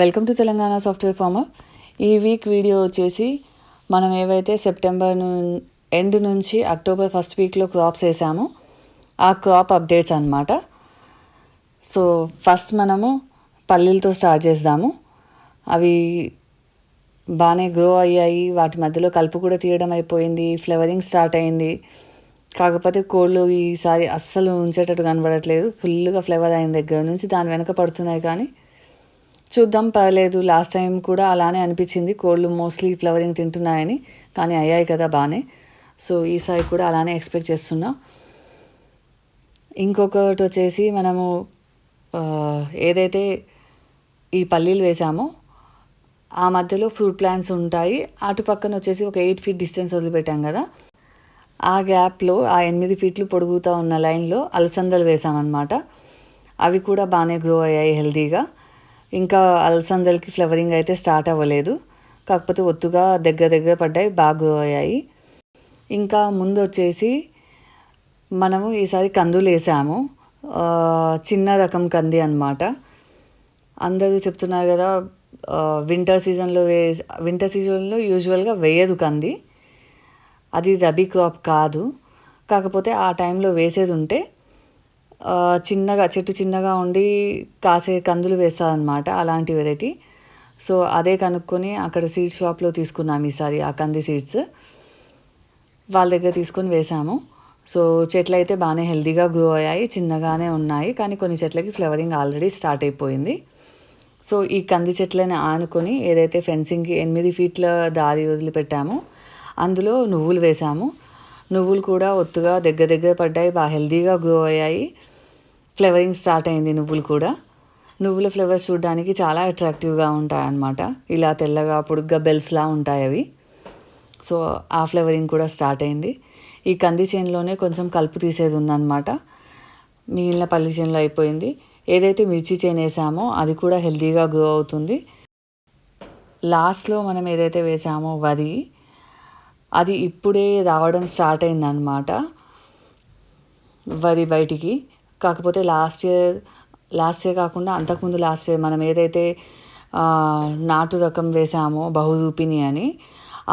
Welcome to Telangana software farmer. ఈ week video వచ్చేసి మనం ఏవైతే సెప్టెంబర్ ఎండ్ నుంచి అక్టోబర్ ఫస్ట్ వీక్లో క్రాప్స్ వేసామో ఆ క్రాప్ అప్డేట్స్ అన్నమాట. సో ఫస్ట్ మనము పల్లీలతో స్టార్ట్ చేద్దాము. అవి బాగానే గ్రో అయ్యాయి, వాటి మధ్యలో కలుపు కూడా తీయడం అయిపోయింది, ఫ్లవరింగ్ స్టార్ట్ అయింది. కాకపోతే కోళ్ళు ఈసారి అస్సలు ఉంచేటట్టు కనబడట్లేదు. ఫుల్గా ఫ్లవర్ అయిన దగ్గర నుంచి దాని వెనక పడుతున్నాయి, కానీ చూద్దాం పర్లేదు. లాస్ట్ టైం కూడా అలానే అనిపించింది, కోళ్ళు మోస్ట్లీ ఫ్లవరింగ్ తింటున్నాయని, కానీ అయ్యాయి కదా బాగానే. సో ఈసారి కూడా అలానే ఎక్స్పెక్ట్ చేస్తున్నా. ఇంకొకటి వచ్చేసి మనము ఏదైతే ఈ పల్లీలు వేసామో ఆ మధ్యలో ఫ్రూట్ ప్లాంట్స్ ఉంటాయి. అటు పక్కన వచ్చేసి ఒక 8 feet డిస్టెన్స్ వదిలిపెట్టాం కదా, ఆ గ్యాప్లో ఆ 8 feet పొడుగుతూ ఉన్న లైన్లో అలసందలు వేసామన్నమాట. అవి కూడా బాగానే గ్రో అయ్యాయి హెల్తీగా. ఇంకా అలసందలకి ఫ్లవరింగ్ అయితే స్టార్ట్ అవ్వలేదు, కాకపోతే ఒత్తుగా దగ్గర పడ్డాయి, బాగా గ్రో అయ్యాయి. ఇంకా ముందు వచ్చేసి మనము ఈసారి కందులు వేసాము, చిన్న రకం కంది అన్నమాట. అందరూ చెప్తున్నారు కదా వింటర్ సీజన్లో యూజువల్గా వేయదు కంది, అది రబీ క్రాప్ కాదు. కాకపోతే ఆ టైంలో వేసేది ఉంటే చెట్టు చిన్నగా ఉండి కాసే కందులు వేస్తారనమాట, అలాంటి వెరైటీ. సో అదే కనుక్కొని అక్కడ సీడ్స్ షాప్లో తీసుకున్నాం ఈసారి ఆ కంది సీడ్స్. వాళ్ళ దగ్గర తీసుకొని వేసాము. సో చెట్లు అయితే బాగానే హెల్తీగా గ్రో అయ్యాయి, చిన్నగానే ఉన్నాయి, కానీ కొన్ని చెట్లకి ఫ్లవరింగ్ ఆల్రెడీ స్టార్ట్ అయిపోయింది. సో ఈ కంది చెట్లని ఆనుకొని ఏదైతే ఫెన్సింగ్కి 8 feet దారి వదిలిపెట్టామో అందులో నువ్వులు వేసాము. నువ్వులు కూడా ఒత్తుగా దగ్గర పడ్డాయి, బాగా హెల్తీగా గ్రో అయ్యాయి, ఫ్లవరింగ్ స్టార్ట్ అయింది. నువ్వుల ఫ్లవర్స్ చూడడానికి చాలా అట్రాక్టివ్గా ఉంటాయి అన్నమాట. ఇలా తెల్లగా పొడుగ్గా బెల్స్లా ఉంటాయి అవి. సో ఆ ఫ్లవరింగ్ కూడా స్టార్ట్ అయింది. ఈ కంది చేనులోనే కొంచెం కలుపు తీసేది ఉందన్నమాట, మిగిలిన పల్లి చేనులో అయిపోయింది. ఏదైతే మిర్చి చేను వేసామో అది కూడా హెల్తీగా గ్రో అవుతుంది. లాస్ట్లో మనం ఏదైతే వేసామో వరి, అది ఇప్పుడే రావడం స్టార్ట్ అయిందన్నమాట, వరి బయటికి. కాకపోతే లాస్ట్ ఇయర్ కాకుండా అంతకుముందు లాస్ట్ ఇయర్ మనం ఏదైతే నాటు రకం వేసామో బహురూపిణి అని,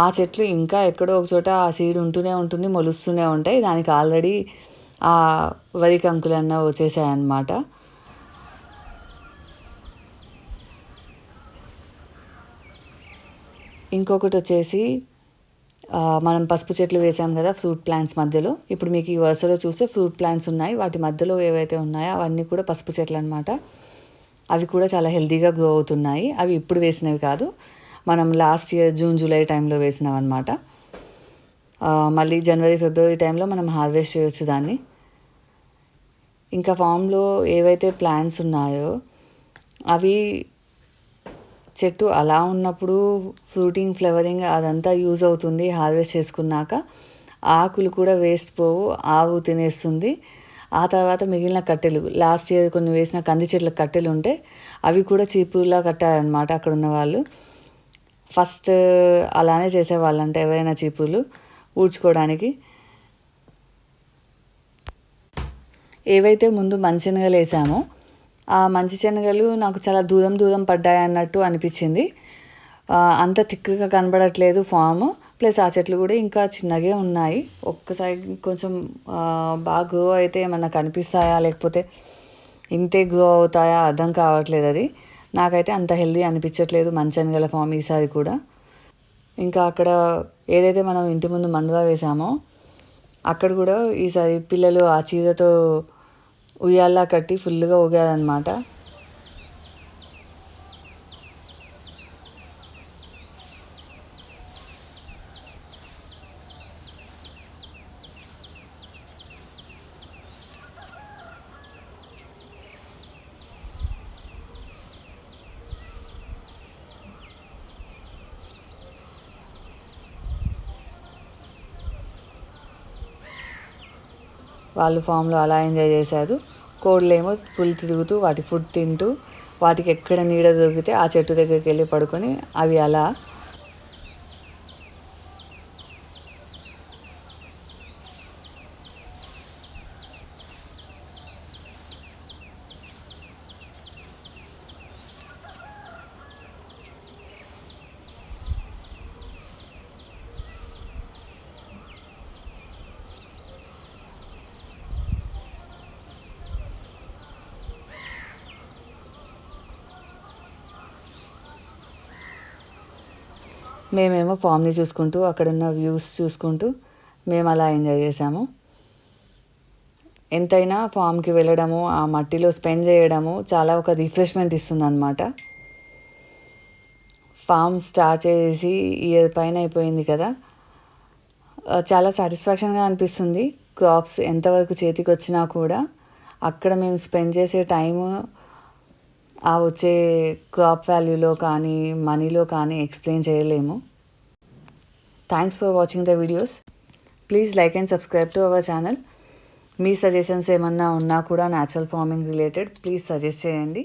ఆ చెట్లు ఇంకా ఎక్కడో ఒక చోట ఆ సీడ్ ఉంటూనే ఉంటుంది, మొలుస్తూనే ఉంటాయి. దానికి ఆల్రెడీ ఆ వరి కంకులన్న వచ్చేసాయన్నమాట. ఇంకొకటి వచ్చేసి మనం పసుపు చెట్లు వేసాం కదా ఫ్రూట్ ప్లాంట్స్ మధ్యలో. ఇప్పుడు మీకు ఈ వరుసలో చూస్తే ఫ్రూట్ ప్లాంట్స్ ఉన్నాయి, వాటి మధ్యలో ఏవైతే ఉన్నాయో అవన్నీ కూడా పసుపు చెట్లు అనమాట. అవి కూడా చాలా హెల్తీగా గ్రో అవుతున్నాయి. అవి ఇప్పుడు వేసినవి కాదు, మనం లాస్ట్ ఇయర్ జూన్ జూలై టైంలో వేసినవి అనమాట. మళ్ళీ జనవరి ఫిబ్రవరి టైంలో మనం హార్వెస్ట్ చేయొచ్చు దాన్ని. ఇంకా ఫామ్లో ఏవైతే ప్లాంట్స్ ఉన్నాయో అవి చెట్టు అలా ఉన్నప్పుడు ఫ్రూటింగ్ ఫ్లవరింగ్ అదంతా యూజ్ అవుతుంది. హార్వెస్ట్ చేసుకున్నాక ఆకులు కూడా వేస్ట్ పోవు, ఆవు తినేస్తుంది. ఆ తర్వాత మిగిలిన కట్టెలు, లాస్ట్ ఇయర్ కొన్ని వేసిన కంది చెట్ల కట్టెలు ఉంటే అవి కూడా చీపులా కట్టారనమాట అక్కడ ఉన్న వాళ్ళు. ఫస్ట్ అలానే చేసేవాళ్ళంట ఎవరైనా చీపుర్లు ఊడ్చుకోవడానికి. ఏవైతే ముందు మంచినగలు వేసామో ఆ మంచి శనగలు నాకు చాలా దూరం పడ్డాయి అన్నట్టు అనిపించింది. అంత థిక్గా కనబడట్లేదు ఫామ్, ప్లస్ ఆ చెట్లు కూడా ఇంకా చిన్నగే ఉన్నాయి. ఒక్కసారి కొంచెం బాగా గ్రో అయితే ఏమన్నా కనిపిస్తాయా లేకపోతే ఇంతే గ్రో అవుతాయా అర్థం కావట్లేదు. అది నాకైతే అంత హెల్దీ అనిపించట్లేదు మంచినగల ఫామ్ ఈసారి కూడా. ఇంకా అక్కడ ఏదైతే మనం ఇంటి ముందు మండువా వేసామో అక్కడ కూడా ఈసారి పిల్లలు ఆ చీరతో ఉయ్యాల్లా కట్టి ఫుల్గా ఊగారనమాట. వాళ్ళు ఫామ్లో అలా ఎంజాయ్ చేశారు. కోళ్ళేమో ఫుల్ తిరుగుతూ వాటి ఫుడ్ తింటూ, వాటికి ఎక్కడ నీడ దొరికితే ఆ చెట్టు దగ్గరికి వెళ్ళి పడుకొని అవి అలా. మేమేమో ఫామ్ని చూసుకుంటూ అక్కడున్న వ్యూస్ చూసుకుంటూ మేము అలా ఎంజాయ్ చేసాము. ఎంతైనా ఫామ్కి వెళ్ళడము, ఆ మట్టిలో స్పెండ్ చేయడము చాలా ఒక రిఫ్రెష్మెంట్ ఇస్తుంది అనమాట. ఫామ్ స్టార్ట్ చేసి ఇయర్ పైన అయిపోయింది కదా, చాలా సాటిస్ఫాక్షన్గా అనిపిస్తుంది. క్రాప్స్ ఎంతవరకు చేతికి వచ్చినా కూడా అక్కడ మేము స్పెండ్ చేసే టైము ఆ వచ్చే క్రాప్ వాల్యూలో కానీ మనీలో కానీ ఎక్స్ప్లెయిన్ చేయలేము. Thanks for watching the videos. Please like and subscribe to our channel. Me suggestions ఏమన్నా ఉన్నా కూడా natural farming related please suggest చేయండి.